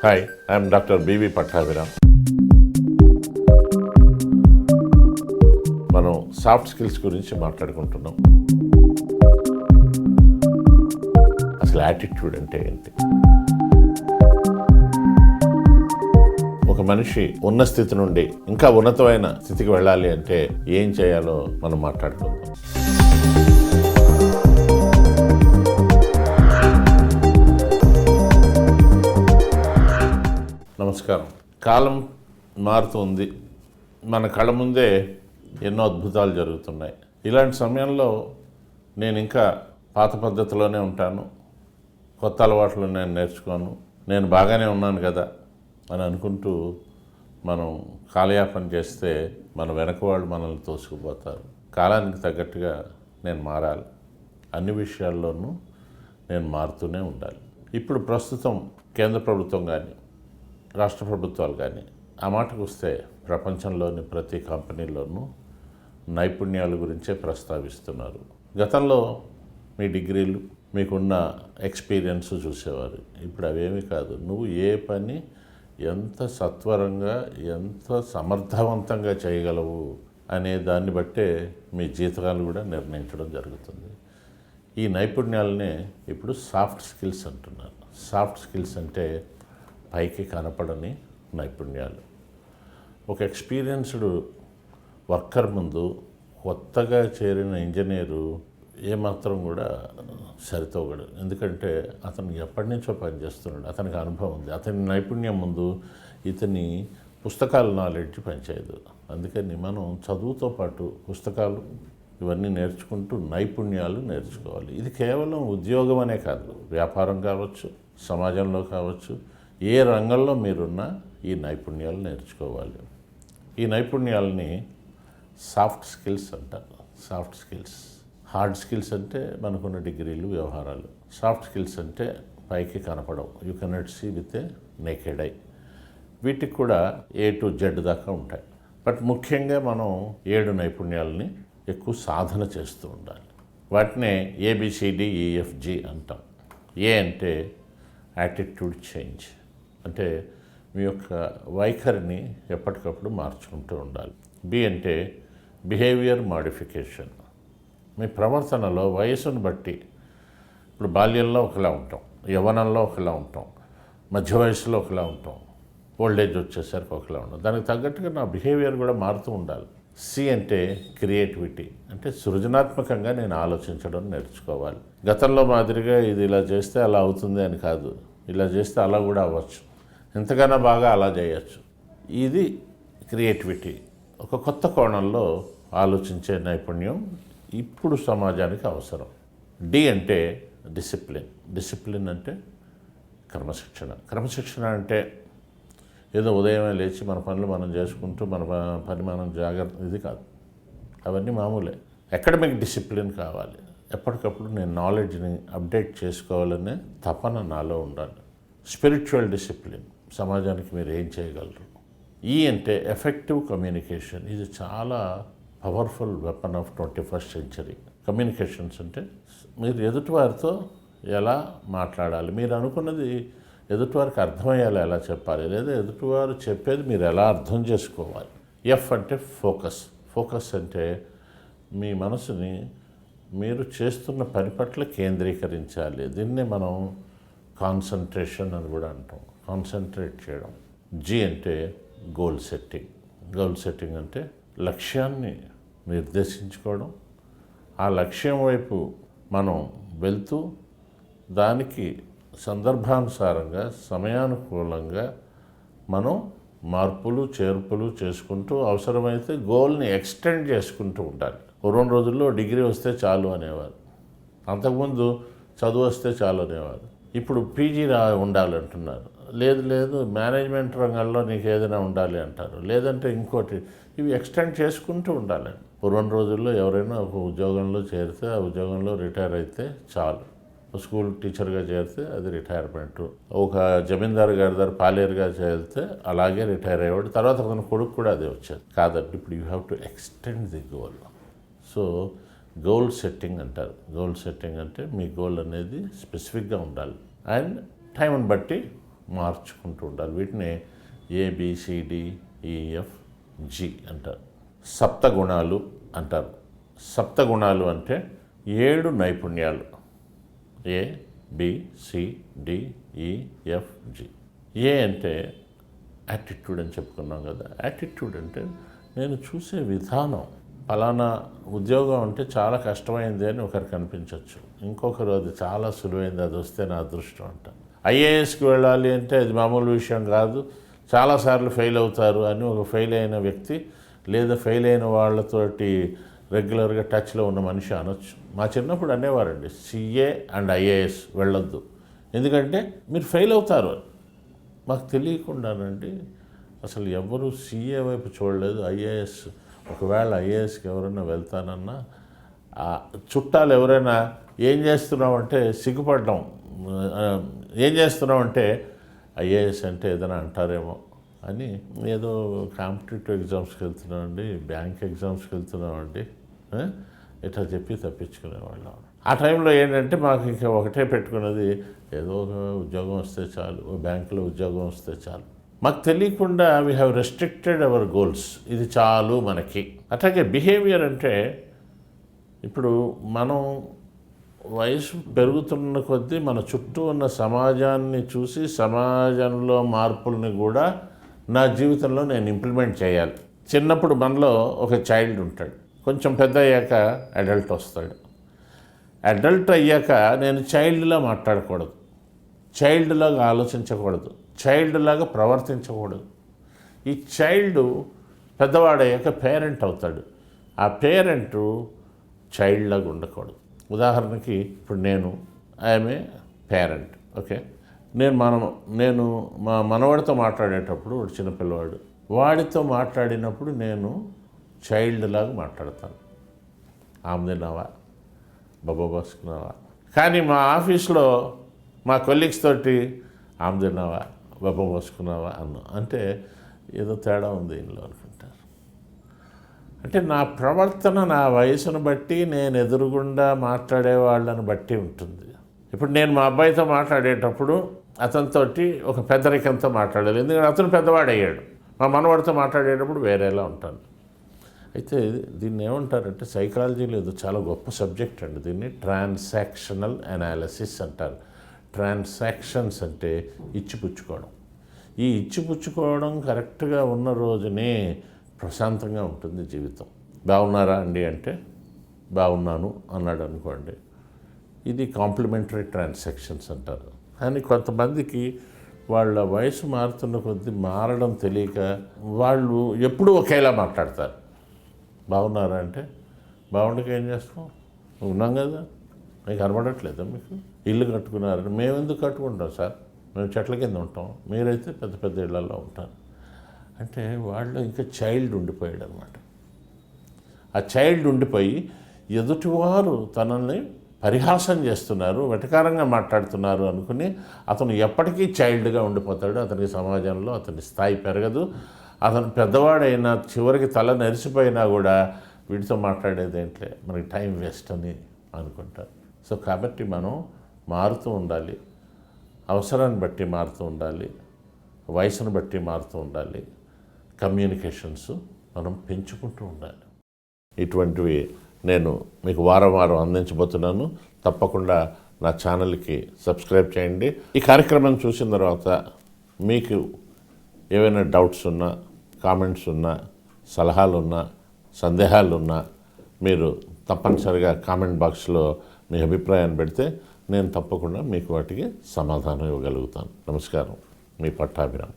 Hi, I'm doctor B V Pattabhiram. మనం soft skills గురించి మాట్లాడుకుంటున్నాం. అసలు యాటిట్యూడ్ అంటే ఏంటి? ఒక మనిషి ఉన్న స్థితి నుండి ఇంకా ఉన్నతమైన స్థితికి వెళ్ళాలి అంటే ఏం చేయాలో మనం మాట్లాడుకుందాం. నమస్కారం. కాలం మారుతుంది, మన కళ్ళ ముందే ఎన్నో అద్భుతాలు జరుగుతున్నాయి. ఇలాంటి సమయంలో నేను ఇంకా పాత పద్ధతిలోనే ఉంటాను, కొత్త అలవాట్లు నేను నేర్చుకోను, నేను బాగానే ఉన్నాను కదా అని అనుకుంటూ మనం కాలయాపన చేస్తే మన వెనక వాళ్ళు మనల్ని తోసుకుపోతారు. కాలానికి తగ్గట్టుగా నేను మారాలి, అన్ని విషయాల్లోనూ నేను మారుతూనే ఉండాలి. ఇప్పుడు ప్రస్తుతం కేంద్ర ప్రభుత్వం కానీ రాష్ట్ర ప్రభుత్వాలు కానీ ఆ మాటకు వస్తే ప్రపంచంలోని ప్రతి కంపెనీలోనూ నైపుణ్యాల గురించే ప్రస్తావిస్తున్నారు. గతంలో మీ డిగ్రీలు, మీకున్న ఎక్స్పీరియన్స్ చూసేవారు. ఇప్పుడు అవేమీ కాదు. నువ్వు ఏ పని ఎంత సత్వరంగా, ఎంత సమర్థవంతంగా చేయగలవు అనే దాన్ని బట్టే మీ జీతాలు కూడా నిర్ణయించడం జరుగుతుంది. ఈ నైపుణ్యాలనే ఇప్పుడు సాఫ్ట్ స్కిల్స్ అంటున్నారు. సాఫ్ట్ స్కిల్స్ అంటే పైకి కనపడని నైపుణ్యాలు. ఒక ఎక్స్పీరియన్స్డ్ వర్కర్ ముందు కొత్తగా చేరిన ఇంజనీరు ఏమాత్రం కూడా సరితోగడు. ఎందుకంటే అతను ఎప్పటి నుంచో పనిచేస్తున్నాడు, అతనికి అనుభవం ఉంది. అతని నైపుణ్యం ముందు ఇతని పుస్తకాల నాలెడ్జ్ పనిచేయదు. అందుకని మనం చదువుతో పాటు పుస్తకాలు ఇవన్నీ నేర్చుకుంటూ నైపుణ్యాలు నేర్చుకోవాలి. ఇది కేవలం ఉద్యోగం అనే కాదు, వ్యాపారం కావచ్చు, సమాజంలో కావచ్చు, ఏ రంగంలో మీరున్నా ఈ నైపుణ్యాలు నేర్చుకోవాలి. ఈ నైపుణ్యాలని సాఫ్ట్ స్కిల్స్ అంటారు. Soft skills. హార్డ్ స్కిల్స్ అంటే మనకున్న డిగ్రీలు, వ్యవహారాలు. సాఫ్ట్ స్కిల్స్ అంటే పైకి కనపడవు, you cannot see with a naked eye. వీటికి కూడా A to Z దాకా ఉంటాయి. బట్ ముఖ్యంగా మనం 7 నైపుణ్యాలని ఎక్కువ సాధన చేస్తూ ఉండాలి. వాటినే ABCDEFG అంటాం. ఏ అంటే యాటిట్యూడ్ చేంజ్, అంటే మీ యొక్క వైఖరిని ఎప్పటికప్పుడు మార్చుకుంటూ ఉండాలి. బి అంటే బిహేవియర్ మాడిఫికేషన్. మీ ప్రవర్తనలో వయసును బట్టి, ఇప్పుడు బాల్యంలో ఒకలా ఉంటాం, యవ్వనంలో ఒకలా ఉంటాం, మధ్య వయసులో ఒకలా ఉంటాం, ఓల్డేజ్ వచ్చేసరికి ఒకలా ఉంటాం. దానికి తగ్గట్టుగా నా బిహేవియర్ కూడా మారుతూ ఉండాలి. సి అంటే క్రియేటివిటీ, అంటే సృజనాత్మకంగా నేను ఆలోచించడం నేర్చుకోవాలి. గతంలో మాదిరిగా ఇది ఇలా చేస్తే అలా అవుతుంది అని కాదు, ఇలా చేస్తే అలా కూడా అవ్వచ్చు, ఎంతగానో బాగా అలా చేయొచ్చు. ఇది క్రియేటివిటీ. ఒక కొత్త కోణంలో ఆలోచించే నైపుణ్యం ఇప్పుడు సమాజానికి అవసరం. డి అంటే డిసిప్లిన్. డిసిప్లిన్ అంటే క్రమశిక్షణ. క్రమశిక్షణ అంటే ఏదో ఉదయమే లేచి మన పనులు మనం చేసుకుంటూ మన పని మనం జాగ్రత్త, ఇది కాదు. అవన్నీ మామూలే. అకాడమిక్ డిసిప్లిన్ కావాలి. ఎప్పటికప్పుడు నేను నాలెడ్జ్ని అప్డేట్ చేసుకోవాలనే తపన నాలో ఉండాలి. స్పిరిచువల్ డిసిప్లిన్, సమాజానికి మీరు ఏం చేయగలరు. ఈ అంటే ఎఫెక్టివ్ కమ్యూనికేషన్. ఇది చాలా powerful weapon of 21st century. Communications అంటే మీరు ఎదుటివారితో ఎలా మాట్లాడాలి, మీరు అనుకున్నది ఎదుటివారికి అర్థమయ్యేలా ఎలా చెప్పాలి, లేదా ఎదుటివారు చెప్పేది మీరు ఎలా అర్థం చేసుకోవాలి. ఎఫ్ అంటే ఫోకస్. ఫోకస్ అంటే మీ మనసుని మీరు చేస్తున్న పని పట్ల కేంద్రీకరించాలి. దీన్నే మనం కాన్సన్ట్రేషన్ అని కూడా అంటాం, కాన్సన్ట్రేట్ చేయడం. జీ అంటే గోల్ సెట్టింగ్. గోల్ సెట్టింగ్ అంటే లక్ష్యాన్ని నిర్దేశించుకోవడం, ఆ లక్ష్యం వైపు మనం వెళ్తూ దానికి సందర్భానుసారంగా, సమయానుకూలంగా మనం మార్పులు చేర్పులు చేసుకుంటూ అవసరమైతే గోల్ని ఎక్స్టెండ్ చేసుకుంటూ ఉండాలి. 2 రోజుల్లో డిగ్రీ వస్తే చాలు అనేవారు, అంతకుముందు చదువు వస్తే చాలు అనేవారు. ఇప్పుడు పీజీ ఉండాలంటున్నారు. లేదు మేనేజ్మెంట్ రంగంలో నీకు ఏదైనా ఉండాలి అంటారు, లేదంటే ఇంకోటి. ఇవి ఎక్స్టెండ్ చేసుకుంటూ ఉండాలి. 2 రోజుల్లో ఎవరైనా ఒక ఉద్యోగంలో చేరితే ఆ ఉద్యోగంలో రిటైర్ అయితే చాలు. స్కూల్ టీచర్గా చేరితే అది రిటైర్మెంటు. ఒక జమీందారు గారి దగ్గర పాలేరుగా చేరితే అలాగే రిటైర్ అయ్యేవాడు. తర్వాత అతని కొడుకు కూడా అదే వచ్చేది కాదండి. ఇప్పుడు you have to extend the goal. So goal setting అంటారు. గోల్ సెట్టింగ్ అంటే మీ గోల్ అనేది స్పెసిఫిక్గా ఉండాలి అండ్ టైంని బట్టి మార్చుకుంటూ ఉండాలి. వీటిని ABCDEFG అంటారు. సప్తగుణాలు అంటారు. సప్తగుణాలు అంటే 7 నైపుణ్యాలు. ABCDEFG. ఏ అంటే యాటిట్యూడ్ అని చెప్పుకున్నాం కదా. యాటిట్యూడ్ అంటే నేను చూసే విధానం. ఫలానా ఉద్యోగం అంటే చాలా కష్టమైంది అని ఒకరికి అనిపించవచ్చు, ఇంకొకరు అది చాలా సులువైంది, అది వస్తే నా అదృష్టం అంటారు. IASకి వెళ్ళాలి అంటే అది మామూలు విషయం కాదు, చాలాసార్లు ఫెయిల్ అవుతారు అని ఒక ఫెయిల్ అయిన వ్యక్తి లేదా ఫెయిల్ అయిన వాళ్ళతోటి రెగ్యులర్గా టచ్లో ఉన్న మనిషి అనొచ్చు. మా చిన్నప్పుడు అనేవారండి, CA అండ్ IAS వెళ్ళొద్దు, ఎందుకంటే మీరు ఫెయిల్ అవుతారు అని. మాకు తెలియకుండానండి అసలు ఎవరు CA వైపు చూడలేదు. IAS, ఒకవేళ IASకి ఎవరైనా వెళ్తానన్నా చుట్టాలు ఎవరైనా ఏం చేస్తున్నామంటే సిగ్గుపడ్డాం. ఏం చేస్తున్నామంటే IAS అంటే ఏదైనా అంటారేమో అని, ఏదో కాంపిటేటివ్ ఎగ్జామ్స్కి వెళ్తున్నామండి, బ్యాంక్ ఎగ్జామ్స్కి వెళ్తున్నామండి ఇట్లా చెప్పి తప్పించుకునేవాళ్ళం. ఆ టైంలో ఏంటంటే మాకు ఇంకా ఒకటే పెట్టుకున్నది, ఏదో ఒక ఉద్యోగం వస్తే చాలు, బ్యాంకులో ఉద్యోగం వస్తే చాలు. మాకు తెలియకుండా we have restricted hour goals, ఇది చాలు మనకి. అట్లాగే బిహేవియర్ అంటే ఇప్పుడు మనం వయసు పెరుగుతున్న కొద్దీ మన చుట్టూ ఉన్న సమాజాన్ని చూసి సమాజంలో మార్పుల్ని కూడా నా జీవితంలో నేను ఇంప్లిమెంట్ చేయాలి. చిన్నప్పుడు మనలో ఒక చైల్డ్ ఉంటాడు, కొంచెం పెద్ద అయ్యాక అడల్ట్ వస్తాడు. అడల్ట్ అయ్యాక నేను చైల్డ్లా మాట్లాడకూడదు, చైల్డ్లాగా ఆలోచించకూడదు, చైల్డ్లాగా ప్రవర్తించకూడదు. ఈ చైల్డ్ పెద్దవాడయ్యాక పేరెంట్ అవుతాడు, ఆ పేరెంటు చైల్డ్లాగా ఉండకూడదు. ఉదాహరణకి ఇప్పుడు నేను ఐఎమ్ ఏ పేరెంట్, ఓకే. నేను మా మనవాడితో మాట్లాడేటప్పుడు, వాడు చిన్నపిల్లవాడు, వాడితో మాట్లాడినప్పుడు నేను చైల్డ్ లాగా మాట్లాడతాను. ఆమె తిన్నావా, బాబా బసుకున్నావా. కానీ మా ఆఫీస్లో మా కొలీగ్స్ తోటి ఆమె తిన్నావా, బాబా బసుకున్నావా అంటే ఏదో తేడా ఉంది ఇంట్లో అనుకుంటారు. అంటే నా ప్రవర్తన నా వయసును బట్టి, నేను ఎదురుగుండా మాట్లాడే వాళ్ళని బట్టి ఉంటుంది. ఇప్పుడు నేను మా అబ్బాయితో మాట్లాడేటప్పుడు అతనితోటి ఒక పెద్దరికంతో మాట్లాడాలి, ఎందుకంటే అతను పెద్దవాడయ్యాడు. మా మనవాడితో మాట్లాడేటప్పుడు వేరేలా ఉంటాను. అయితే దీన్ని ఏమంటారంటే సైకాలజీలో ఏదో చాలా గొప్ప సబ్జెక్ట్ అండి. దీన్ని ట్రాన్సాక్షనల్ అనాలిసిస్ అంటారు. ట్రాన్సాక్షన్స్ అంటే ఇచ్చిపుచ్చుకోవడం. ఈ ఇచ్చిపుచ్చుకోవడం కరెక్ట్గా ఉన్న రోజునే ప్రశాంతంగా ఉంటుంది జీవితం. బాగున్నారా అండి అంటే బాగున్నాను అన్నాడు అనుకోండి, ఇది కాంప్లిమెంటరీ ట్రాన్సాక్షన్స్ అంటారు. కానీ కొంతమందికి వాళ్ళ వయసు మారుతున్న కొద్దీ మారడం తెలియక వాళ్ళు ఎప్పుడూ ఒకేలా మాట్లాడతారు. బాగున్నారా అంటే బాగుండక ఏం చేస్తాం, ఉన్నాం కదా, మీకు కనబడట్లేదా, మీకు ఇల్లు కట్టుకున్నారని. మేము ఎందుకు కట్టుకుంటాం సార్, మేము చెట్ల కింద ఉంటాం, మీరైతే పెద్ద పెద్ద ఇళ్లలో ఉంటారు. అంటే వాళ్ళు ఇంకా చైల్డ్ ఉండిపోయాడు అనమాట. ఆ చైల్డ్ ఉండిపోయి ఎదుటివారు తనని పరిహాసం చేస్తున్నారు, వెటకారంగా మాట్లాడుతున్నారు అనుకుని అతను ఎప్పటికీ చైల్డ్గా ఉండిపోతాడు. అతనికి సమాజంలో అతని స్థాయి పెరగదు. అతను పెద్దవాడైనా చివరికి తల నెరిసిపోయినా కూడా వీటితో మాట్లాడేది ఏంట్లే, మనకి టైం వేస్ట్ అని అనుకుంటారు. సో కాబట్టి మనం మారుతూ ఉండాలి, అవసరాన్ని బట్టి మారుతూ ఉండాలి, వయసును బట్టి మారుతూ ఉండాలి, కమ్యూనికేషన్స్ మనం పెంచుకుంటూ ఉండాలి. ఇటువంటివి నేను మీకు వారం వారం అందించబోతున్నాను. తప్పకుండా నా ఛానల్కి సబ్స్క్రైబ్ చేయండి. ఈ కార్యక్రమం చూసిన తర్వాత మీకు ఏవైనా డౌట్స్ ఉన్నా, కామెంట్స్ ఉన్నా, సలహాలు ఉన్నా, సందేహాలు ఉన్నా మీరు తప్పనిసరిగా కామెంట్ బాక్స్లో మీ అభిప్రాయాన్ని పెడితే నేను తప్పకుండా మీకు వాటికి సమాధానం ఇవ్వగలుగుతాను. నమస్కారం, మీ పట్టాభిరామ్.